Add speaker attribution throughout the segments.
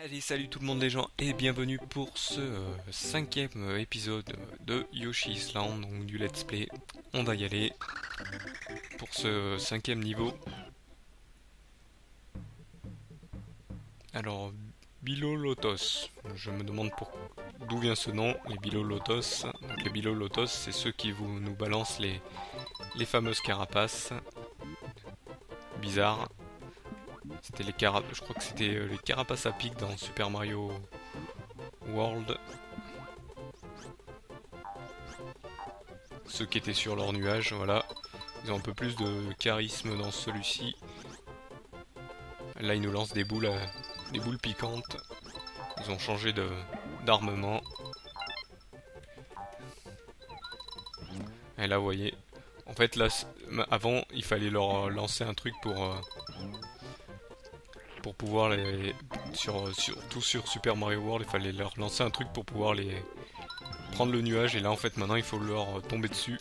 Speaker 1: Allez, salut tout le monde les gens et bienvenue pour ce cinquième épisode de Yoshi's Land, donc du let's play. On va y aller pour ce cinquième niveau. Alors, Bilolotos, je me demande d'où vient ce nom, les Bilolotos. Donc les Bilolotos, c'est ceux qui nous balancent les fameuses carapaces bizarres. Je crois que c'était les carapaces à pic dans Super Mario World. Ceux qui étaient sur leur nuage, voilà. Ils ont un peu plus de charisme dans celui-ci. Là, ils nous lancent des boules piquantes. Ils ont changé d'armement. Et là, vous voyez. En fait, là, avant, il fallait leur lancer un truc pour pouvoir les... Surtout sur Super Mario World, il fallait leur lancer un truc pour pouvoir les prendre le nuage. Et là, en fait, maintenant, il faut leur tomber dessus.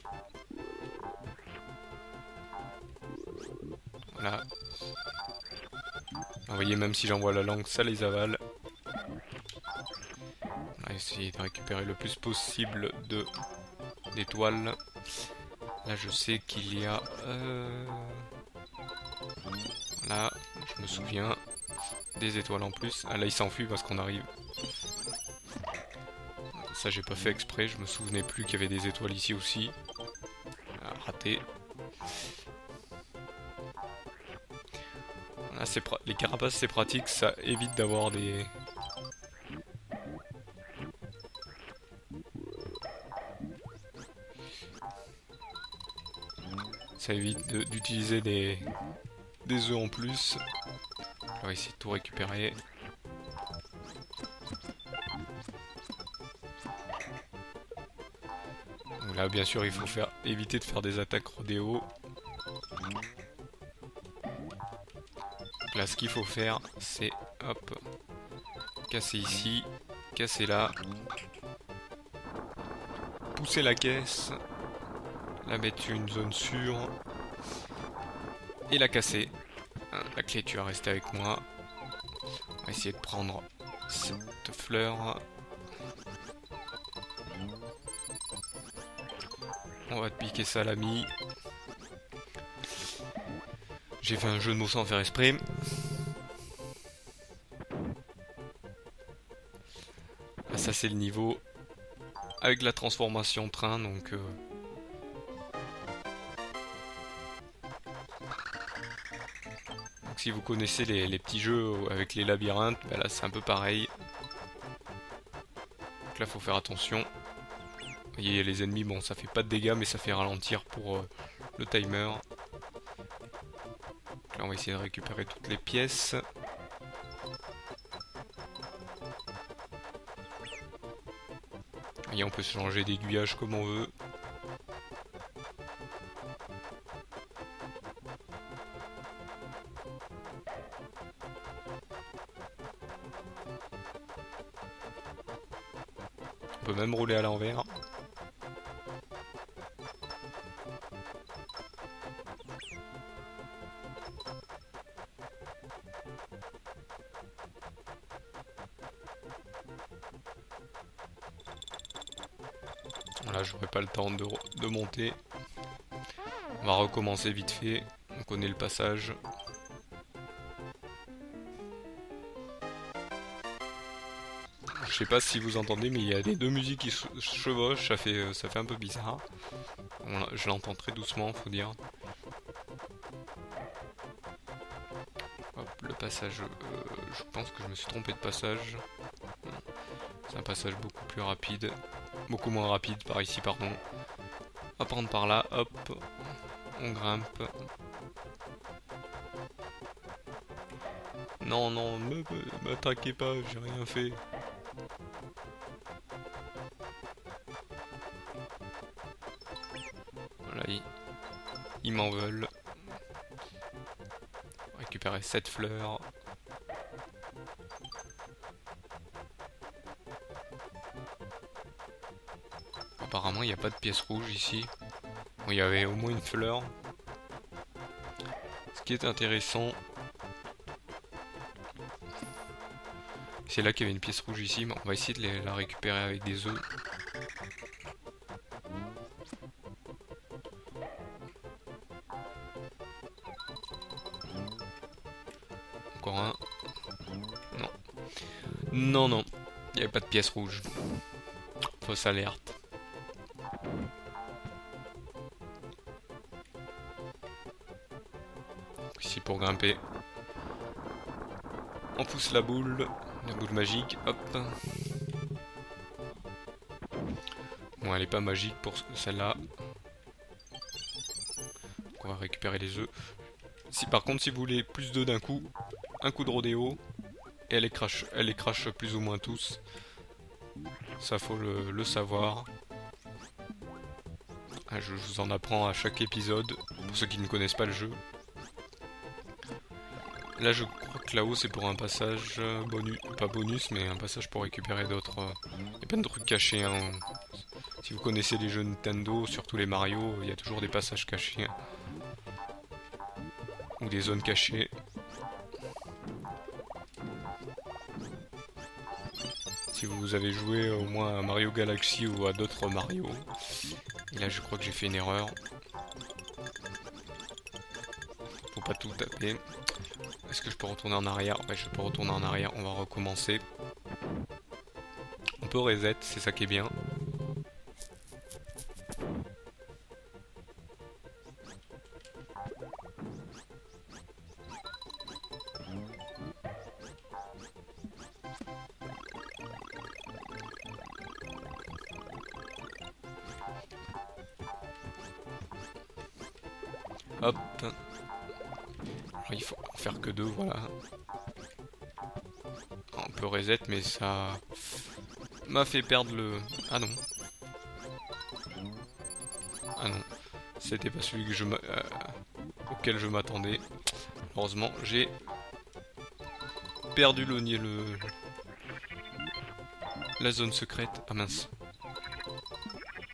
Speaker 1: Voilà. Vous voyez, même si j'envoie la langue, ça les avale. On va essayer de récupérer le plus possible d'étoiles. Là, je sais qu'il y a... Là, je me souviens. Des étoiles en plus. Ah, là, il s'enfuit parce qu'on arrive. Ça, j'ai pas fait exprès. Je me souvenais plus qu'il y avait des étoiles ici aussi. Ah, raté. Là, les carapaces, c'est pratique. Ça évite d'avoir des... Ça évite d'utiliser des œufs en plus. On va essayer de tout récupérer. Donc là, bien sûr, il faut éviter de faire des attaques rodéo. Donc là, ce qu'il faut faire, c'est hop, casser ici, casser là, pousser la caisse, la mettre sur une zone sûre et la casser. Hein, la clé, tu vas rester avec moi. On va essayer de prendre cette fleur. On va te piquer ça, l'ami. J'ai fait un jeu de mots sans faire exprès. Ah, ça, c'est le niveau avec la transformation train, donc... Donc si vous connaissez les petits jeux avec les labyrinthes, bah là c'est un peu pareil. Donc là faut faire attention. Vous voyez les ennemis, bon ça fait pas de dégâts mais ça fait ralentir pour le timer. Donc là on va essayer de récupérer toutes les pièces. Vous voyez on peut se changer d'aiguillage comme on veut. On peut même rouler à l'envers. Voilà, j'aurai pas le temps de monter. On va recommencer vite fait. On connaît le passage. Je sais pas si vous entendez, mais il y a les deux musiques qui se chevauchent, ça fait un peu bizarre. Je l'entends très doucement, faut dire. Hop, le passage, je pense que je me suis trompé de passage. C'est un passage beaucoup plus rapide. Beaucoup moins rapide par ici, pardon. On va prendre par là, hop. On grimpe. Non, non, m'attaquez pas, j'ai rien fait. Voilà, ils m'en veulent. Récupérer cette fleur. Apparemment, il n'y a pas de pièce rouge ici. Bon, il y avait au moins une fleur. Ce qui est intéressant. C'est là qu'il y avait une pièce rouge ici, mais on va essayer de la récupérer avec des œufs. Encore un. Non. Non, non. Il n'y avait pas de pièce rouge. Fausse alerte. Ici pour grimper. On pousse la boule magique, hop. Bon, elle est pas magique pour celle-là. On va récupérer les œufs. Si par contre, si vous voulez plus d'œufs d'un coup, un coup de rodéo, et elle les crache plus ou moins tous. Ça faut le savoir. Je vous en apprends à chaque épisode, pour ceux qui ne connaissent pas le jeu. Là je crois que là-haut c'est pour un passage bonus, pas bonus mais un passage pour récupérer d'autres... Il y a plein de trucs cachés hein. Si vous connaissez les jeux Nintendo, surtout les Mario, il y a toujours des passages cachés. Hein. Ou des zones cachées. Si vous avez joué au moins à Mario Galaxy ou à d'autres Mario. Et là je crois que j'ai fait une erreur. Faut pas tout taper. Est-ce que je peux retourner en arrière? Ouais, je peux retourner en arrière, on va recommencer. On peut reset, c'est ça qui est bien. Hop. Alors, il faut en faire que deux, voilà. On peut reset, mais ça m'a fait perdre le... Ah non. Ah non. C'était pas celui que auquel je m'attendais. Heureusement, j'ai perdu la zone secrète. Ah mince.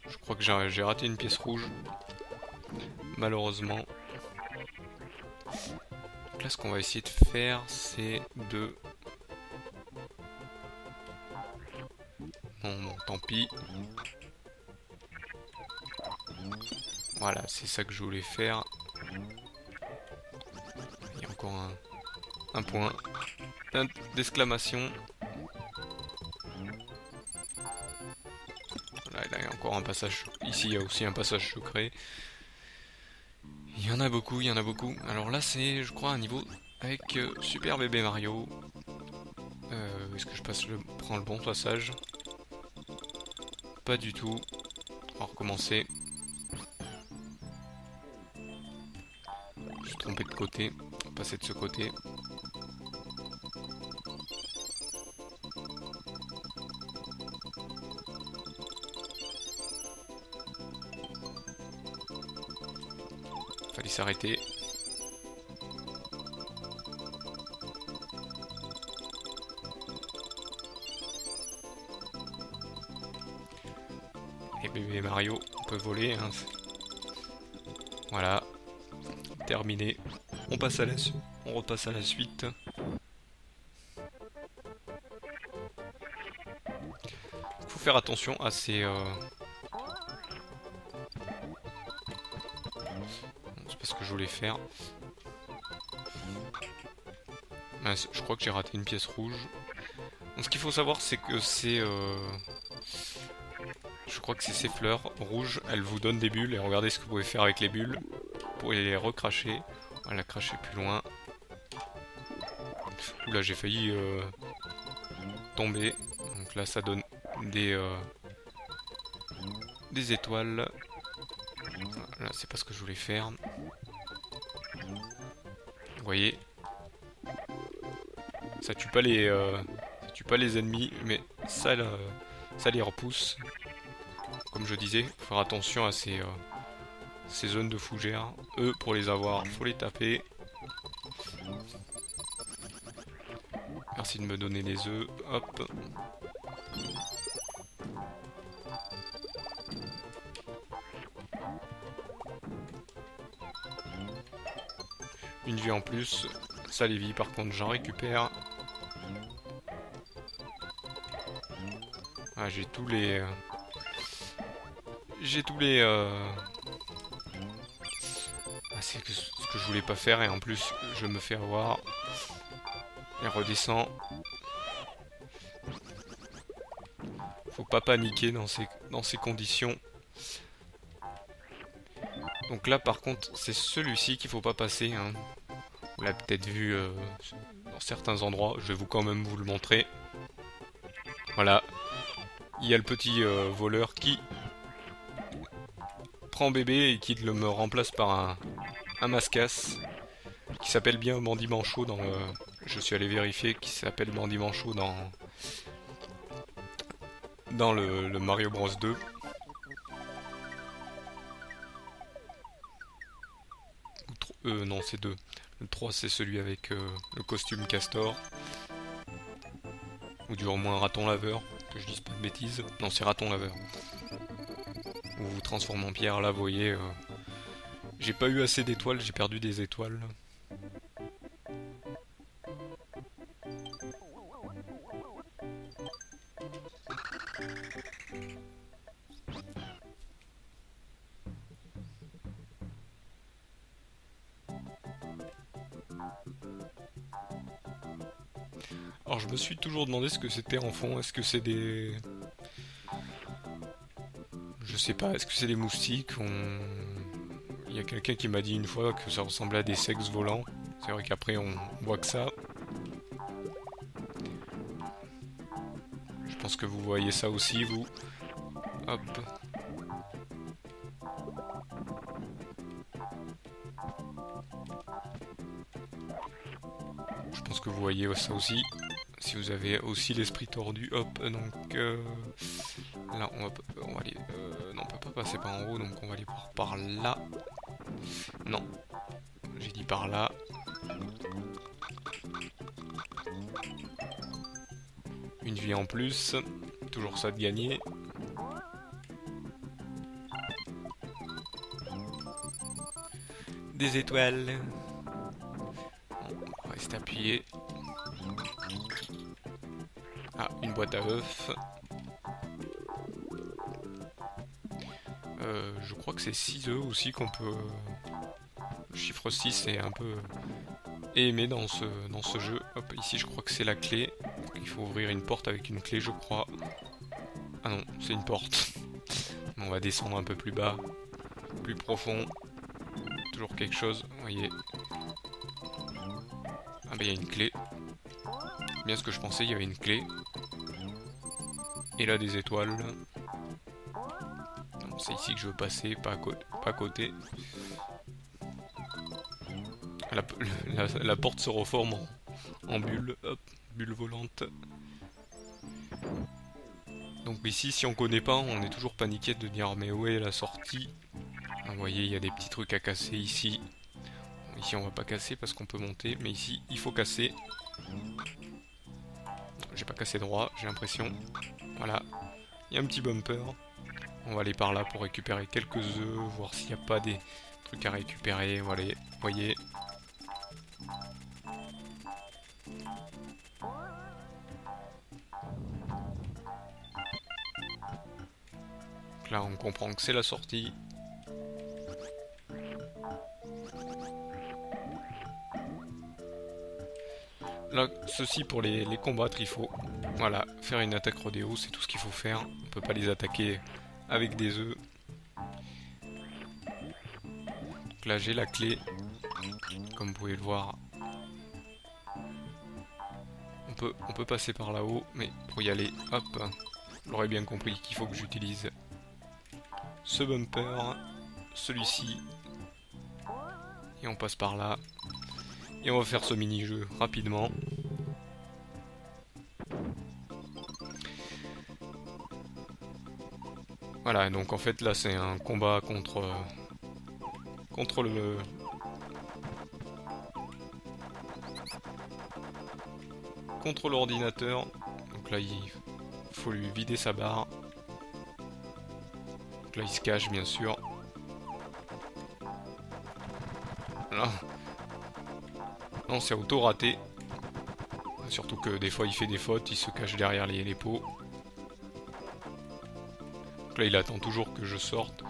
Speaker 1: Je crois que j'ai raté une pièce rouge. Malheureusement. Donc là, ce qu'on va essayer de faire, c'est de... Bon, tant pis. Voilà, c'est ça que je voulais faire. Il y a encore un point d'exclamation. Voilà, là, il y a encore un passage. Ici, il y a aussi un passage secret. Il y en a beaucoup, il y en a beaucoup. Alors là, c'est, je crois, un niveau avec Super Bébé Mario. Est-ce que je prends le bon passage? Pas du tout. On va recommencer. Je suis trompé de côté. On va passer de ce côté. Fallait s'arrêter. Et bébé Mario, on peut voler. Hein. Voilà. Terminé. On passe à on repasse à la suite. Faut faire attention à ces... C'est pas ce que je voulais faire. Je crois que j'ai raté une pièce rouge. Donc, ce qu'il faut savoir, c'est que c'est... Je crois que c'est ces fleurs rouges. Elles vous donnent des bulles. Et regardez ce que vous pouvez faire avec les bulles. Vous pouvez les recracher. On va la cracher plus loin. Oula, j'ai failli tomber. Donc là, ça donne des étoiles. Là, c'est pas ce que je voulais faire. Vous voyez, ça tue pas les ennemis, mais ça les repousse. Comme je disais, faut faire attention à ces zones de fougères. Eux, pour les avoir, faut les taper. Merci de me donner les œufs. Hop. Une vie en plus. Ça les vies, par contre, j'en récupère. Ah, j'ai tous les... J'ai tous les... Ah, c'est ce que je voulais pas faire et en plus je me fais avoir. Et redescend. Faut pas paniquer dans ces conditions. Donc là par contre c'est celui-ci qu'il faut pas passer. Hein. Vous l'avez peut-être vu dans certains endroits. Je vais quand même vous le montrer. Voilà. Il y a le petit voleur qui prend bébé et qui me remplace par un mascasse qui s'appelle bien Bandit Manchot dans le... Je suis allé vérifier qui s'appelle Bandit Manchot dans le Mario Bros 2. Non, c'est 2. Le 3 c'est celui avec le costume castor. Ou du moins raton laveur, que je dise pas de bêtises. Non, c'est raton laveur. Vous vous transformez en pierre, là vous voyez. J'ai pas eu assez d'étoiles, j'ai perdu des étoiles. Alors je me suis toujours demandé ce que c'était en fond. Est-ce que c'est des... Je sais pas, est-ce que c'est des moustiques? Il y a quelqu'un qui m'a dit une fois que ça ressemblait à des sexes volants. C'est vrai qu'après on voit que ça. Je pense que vous voyez ça aussi, vous. Hop. Je pense que vous voyez ça aussi. Si vous avez aussi l'esprit tordu, hop, donc là on va aller, non on peut pas passer par en haut, donc on va aller par là. Non, j'ai dit par là. Une vie en plus, toujours ça de gagner. Des étoiles. On va rester appuyé. Ah, une boîte à œufs. Je crois que c'est 6 œufs aussi qu'on peut... Le chiffre 6 est un peu aimé dans ce jeu. Hop, ici je crois que c'est la clé. Il faut ouvrir une porte avec une clé, je crois. Ah non, c'est une porte. On va descendre un peu plus bas, plus profond. Toujours quelque chose, vous voyez. Ah bah il y a une clé. C'est bien ce que je pensais, il y avait une clé. Et là des étoiles. C'est ici que je veux passer, pas à côté. La porte se reforme en bulle, hop, bulle volante. Donc ici, si on connaît pas, on est toujours paniqué de dire mais où est la sortie? Ah, vous voyez, il y a des petits trucs à casser ici. Ici, on va pas casser parce qu'on peut monter, mais ici, il faut casser. J'ai pas cassé droit, j'ai l'impression. Voilà, il y a un petit bumper. On va aller par là pour récupérer quelques œufs, voir s'il n'y a pas des trucs à récupérer. Voilà, vous voyez. Donc là, on comprend que c'est la sortie. Là, ceci pour les combattre, il faut voilà, faire une attaque rodéo, c'est tout ce qu'il faut faire. On peut pas les attaquer avec des œufs. Donc là, j'ai la clé, comme vous pouvez le voir. On peut passer par là-haut, mais pour y aller, hop, vous l'aurez bien compris qu'il faut que j'utilise ce bumper, celui-ci, et on passe par là. Et on va faire ce mini-jeu rapidement. Voilà, donc en fait là c'est un combat contre l'ordinateur. Donc là il faut lui vider sa barre. Donc là il se cache bien sûr. Là. Non, c'est auto-raté. Surtout que des fois il fait des fautes, il se cache derrière les pots. Donc là il attend toujours que je sorte.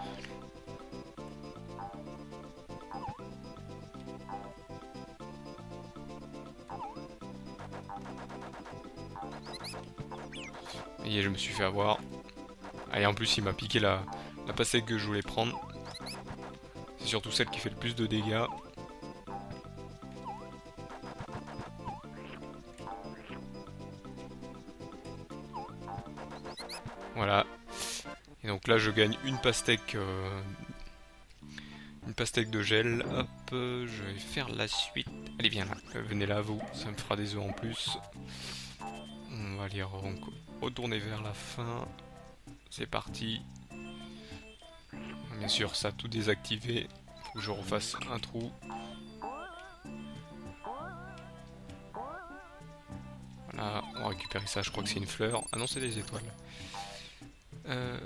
Speaker 1: Et je me suis fait avoir. Ah, et en plus il m'a piqué la pastèque que je voulais prendre. C'est surtout celle qui fait le plus de dégâts. Voilà. Et donc là je gagne une pastèque de gel. Hop, je vais faire la suite. Allez viens là, venez là vous, ça me fera des œufs en plus. On va aller retourner vers la fin. C'est parti. Bien sûr ça a tout désactivé. Faut que je refasse un trou. Voilà, on va récupérer ça, je crois que c'est une fleur. Ah non c'est des étoiles. Ah.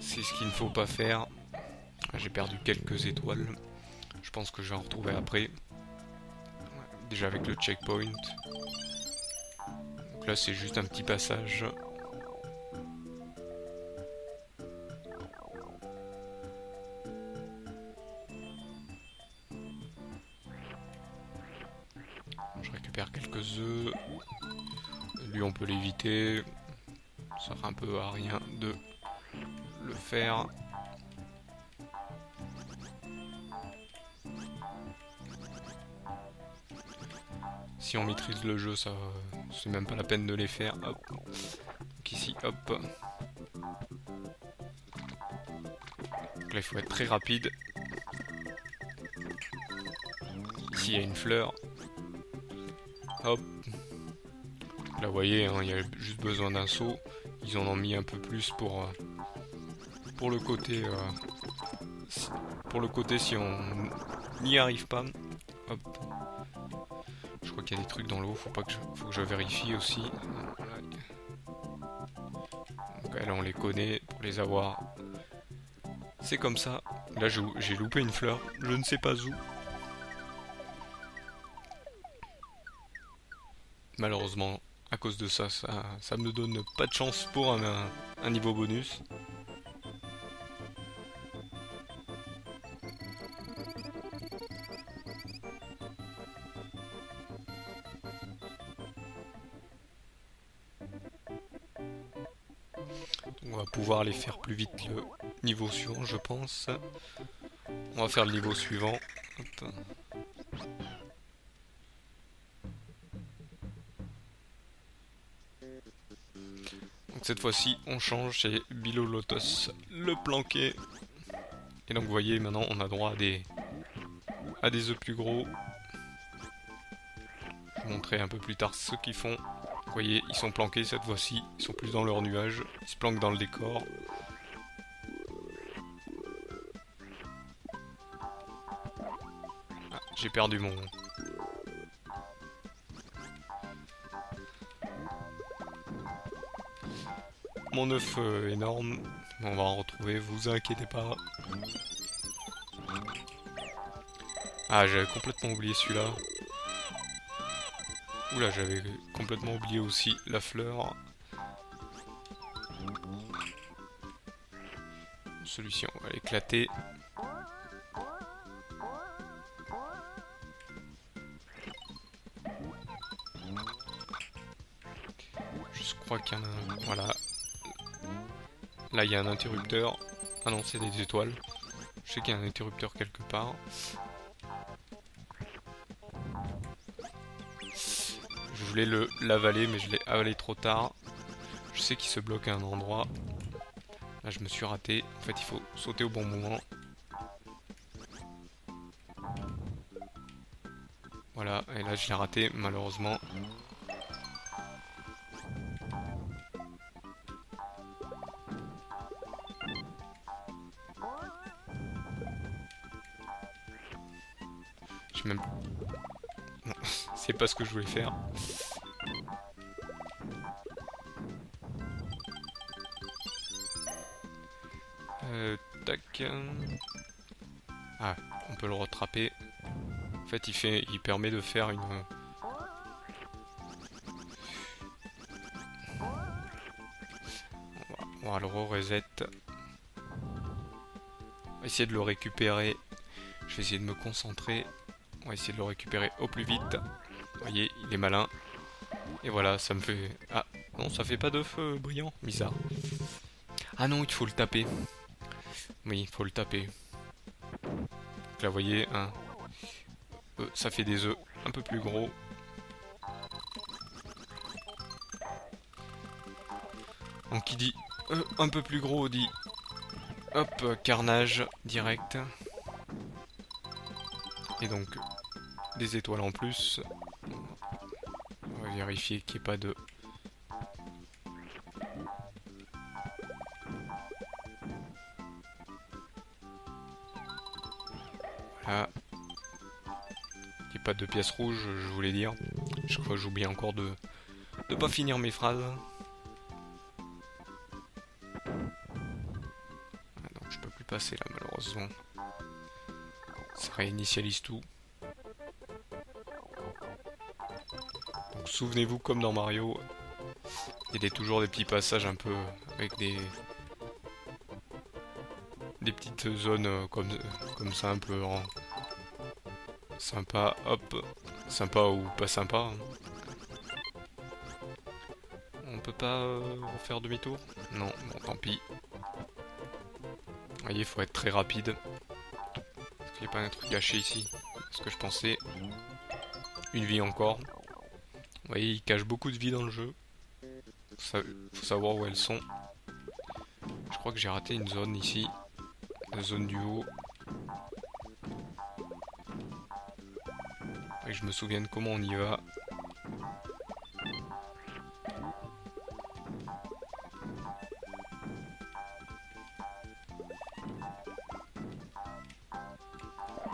Speaker 1: C'est ce qu'il ne faut pas faire. J'ai perdu quelques étoiles. Je pense que je vais en retrouver après. Déjà avec le checkpoint. Donc là c'est juste un petit passage. Je récupère quelques œufs. Lui on peut l'éviter. Ça sert un peu à rien de le faire. Si on maîtrise le jeu, ça c'est même pas la peine de les faire. Hop. Donc ici, hop. Donc là il faut être très rapide. Ici il y a une fleur. Hop. Là vous voyez, hein, il y a juste besoin d'un saut. Ils en ont mis un peu plus pour le côté si on n'y arrive pas. Hop. Je crois qu'il y a des trucs dans l'eau, faut que je vérifie aussi. Voilà. Donc là on les connaît pour les avoir. C'est comme ça. Là j'ai loupé une fleur, je ne sais pas où. Malheureusement, à cause de ça, ça me donne pas de chance pour un niveau bonus. On va pouvoir les faire plus vite le niveau suivant, je pense. On va faire le niveau suivant. Hop. Donc cette fois-ci, on change, c'est Bilolotos le planqué. Et donc vous voyez, maintenant on a droit à des œufs plus gros. Je vais vous montrer un peu plus tard ce qu'ils font. Vous voyez, ils sont planqués cette fois-ci, ils sont plus dans leur nuage, ils se planquent dans le décor. Ah, j'ai perdu mon œuf énorme. On va en retrouver, vous inquiétez pas. Ah, j'avais complètement oublié celui-là. Oula, j'avais complètement oublié aussi la fleur. Celui-ci, on va l'éclater. Je crois qu'il y en a un. Voilà. Là, il y a un interrupteur. Ah non, c'est des étoiles. Je sais qu'il y a un interrupteur quelque part. Je voulais l'avaler, mais je l'ai avalé trop tard. Je sais qu'il se bloque à un endroit. Là, je me suis raté. En fait, il faut sauter au bon moment. Voilà, et là, je l'ai raté, malheureusement. J'ai même... Non, c'est pas ce que je voulais faire. Tac. Ah, on peut le rattraper. En fait, il permet de faire une... On va le re-reset. On va essayer de le récupérer. Je vais essayer de me concentrer. On va essayer de le récupérer au plus vite. Vous voyez, il est malin. Et voilà, ça me fait... Ah, non, ça fait pas de feu brillant. Bizarre. Ah non, il faut le taper. Oui, il faut le taper. Donc là, vous voyez, hein, ça fait des œufs un peu plus gros. Donc qui dit un peu plus gros dit... Hop, carnage direct. Et donc, des étoiles en plus. On va vérifier qu'il n'y ait pas de... Voilà. Qu'il n'y ait pas de pièces rouges, je voulais dire. Je crois que j'oublie encore de pas finir mes phrases. Ah non, je peux plus passer là, malheureusement. Ça réinitialise tout. Donc souvenez-vous, comme dans Mario, il y a toujours des petits passages un peu avec des petites zones comme ça, un peu sympa, hop, sympa ou pas sympa. On peut pas faire demi-tour? Non, bon tant pis. Vous voyez, il faut être très rapide. Est-ce qu'il n'y a pas un truc gâché ici? C'est ce que je pensais. Une vie encore. Vous voyez, il cache beaucoup de vie dans le jeu. Faut savoir où elles sont. Je crois que j'ai raté une zone ici. La zone du haut. Et je me souviens de comment on y va.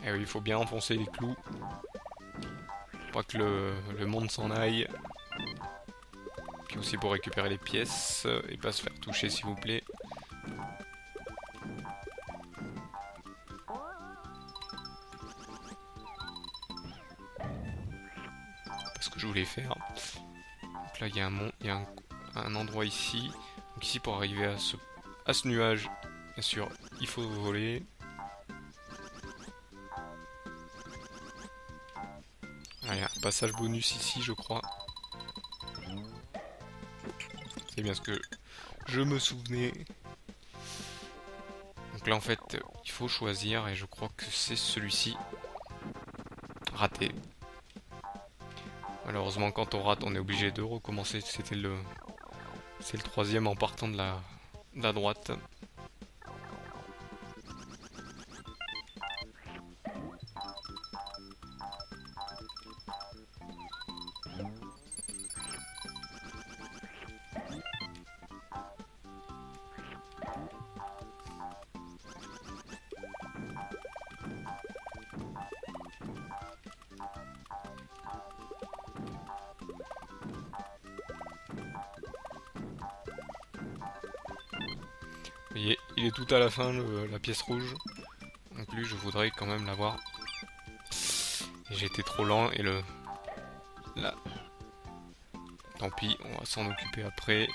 Speaker 1: Et oui, il faut bien enfoncer les clous. Pas que le monde s'en aille. Puis aussi pour récupérer les pièces et pas se faire toucher s'il vous plaît. Pas ce que je voulais faire. Donc là il y a un endroit ici. Donc ici pour arriver à ce nuage, bien sûr, il faut voler. Ah, il y a un passage bonus ici je crois. C'est bien ce que je me souvenais. Donc là en fait il faut choisir et je crois que c'est celui-ci. Raté. Malheureusement quand on rate on est obligé de recommencer. C'est le troisième en partant de la droite. Vous voyez, il est tout à la fin la pièce rouge. Donc lui je voudrais quand même l'avoir. J'ai été trop lent et là. Tant pis, on va s'en occuper après.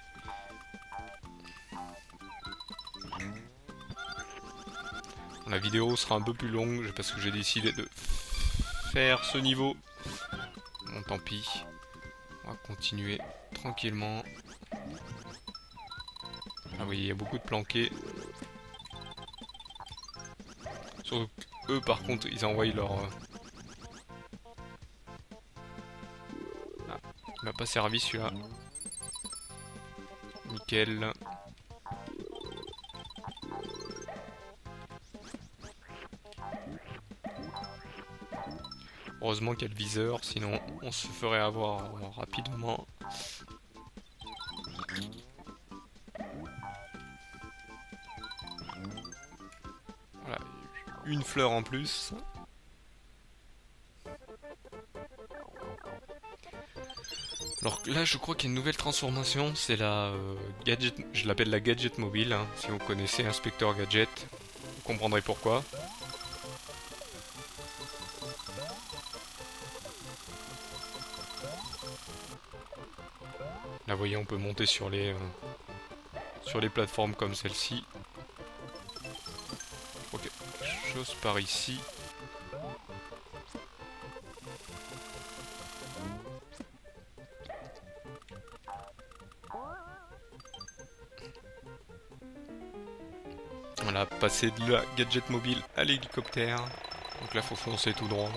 Speaker 1: La vidéo sera un peu plus longue parce que j'ai décidé de faire ce niveau. Bon tant pis. On va continuer tranquillement. Ah oui, il y a beaucoup de planqués. Surtout eux par contre ils envoient leur... Ah, il m'a pas servi celui-là. Nickel. Heureusement qu'il y a le viseur, sinon on se ferait avoir rapidement. Voilà, une fleur en plus. Alors là je crois qu'il y a une nouvelle transformation, c'est la gadget, je l'appelle la gadget mobile, hein. Si vous connaissez Inspecteur Gadget, vous comprendrez pourquoi. Là vous voyez on peut monter sur les sur les plateformes comme celle-ci. Ok, chose par ici. Voilà, passer de la gadget mobile à l'hélicoptère. Donc là, faut foncer tout droit.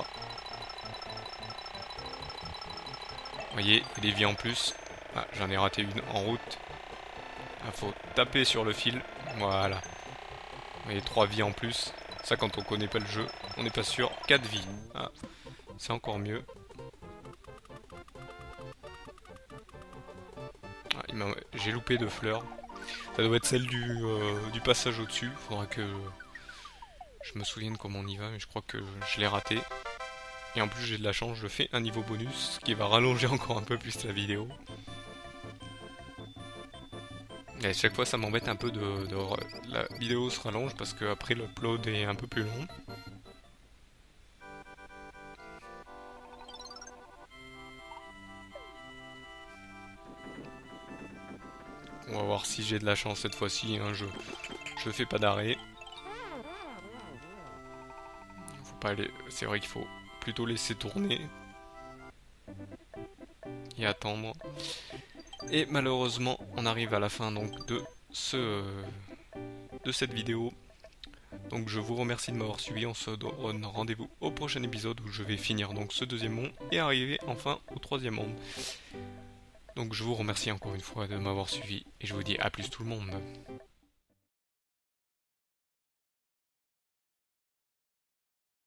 Speaker 1: Vous voyez, il y a des vies en plus. Ah, j'en ai raté une en route. Il faut taper sur le fil. Voilà. Vous voyez, 3 vies en plus. Ça, quand on connaît pas le jeu, on n'est pas sûr. 4 vies. Ah, c'est encore mieux. Ah, j'ai loupé 2 fleurs. Ça doit être celle du passage au-dessus. Faudra que je me souvienne comment on y va, mais je crois que je l'ai raté. Et en plus, j'ai de la chance, je fais un niveau bonus, ce qui va rallonger encore un peu plus la vidéo. Et à chaque fois, ça m'embête un peu la vidéo se rallonge parce que après l'upload est un peu plus long. On va voir si j'ai de la chance cette fois-ci. Hein, je fais pas d'arrêt. Faut pas aller. C'est vrai qu'il faut plutôt laisser tourner et attendre. Et malheureusement, on arrive à la fin donc de cette vidéo. Donc je vous remercie de m'avoir suivi. On se donne rendez-vous au prochain épisode où je vais finir donc ce deuxième monde et arriver enfin au troisième monde. Donc je vous remercie encore une fois de m'avoir suivi et je vous dis à plus tout le monde.